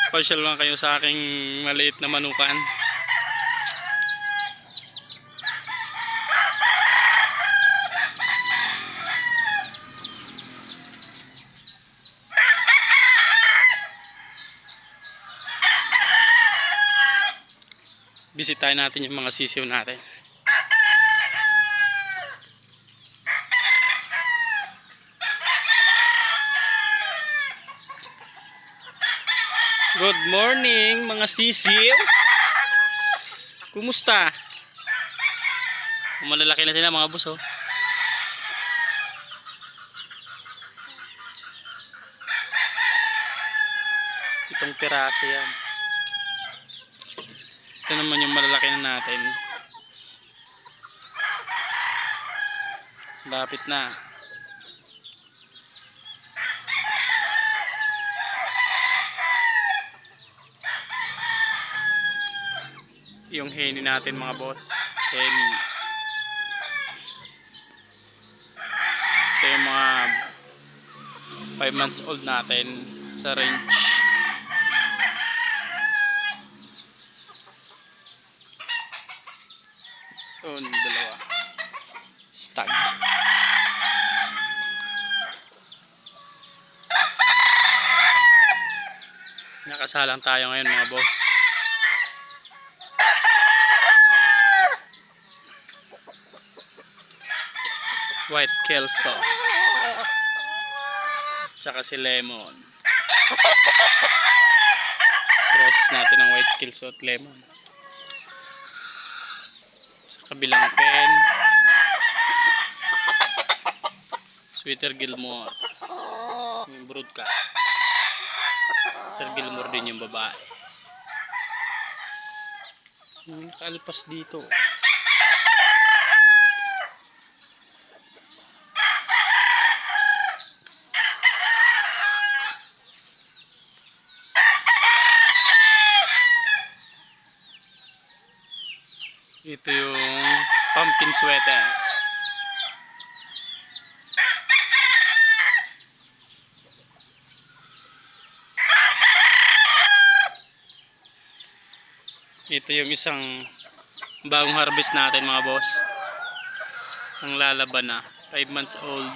Pasyal lang kayo sa aking maliit na manukan. Bisitahin natin yung mga sisiw natin. Good morning mga sisiw. Kumusta? Malalaki na sila mga boss, oh. Itong piraso yan. Ito naman yung malalaki na natin. Lapit na. Yung heni natin mga boss. Heni. Ito yung mga 5 months old natin sa range. Ito, dalawa. Stag. Nakasalang tayo ngayon mga boss. White Kelso. Tsaka si Lemon. Cross natin ang White Kelso at Lemon. Sa kabilang pen, Sweeter Gilmore. Yung broodcock. Sweeter Gilmore din yung babae. Kalpas dito. Ito yung pumpkin sweater. Ito yung isang bagong harvest natin mga boss. Ang lalaban na, 5 months old.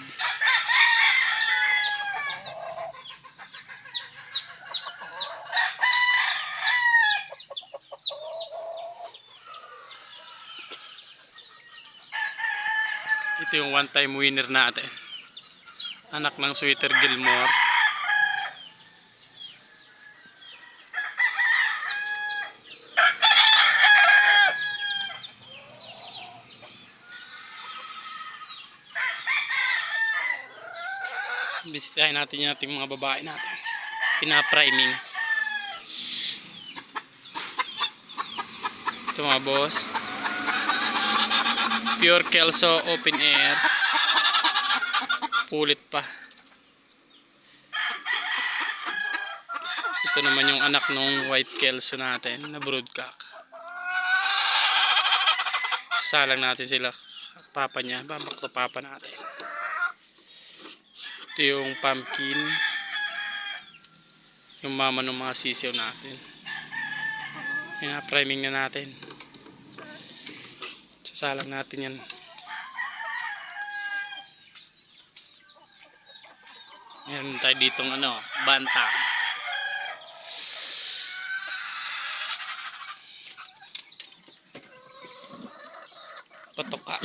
Ito yung one time winner natin. Anak ng Sweeter Gilmore. Bisitahin natin yung ating mga babae natin. Pinapriming. Ito mga boss. Pure Kelso open air. Pulit pa. Ito naman yung anak ng White Kelso natin na broodcock. Salang natin sila. Papa niya. Babak to papa natin. Ito yung pumpkin. Yung mama ng mga sisiw natin. Pina-priming na natin. Sasalang natin yan. Meron tayo ditong banta. Patoka.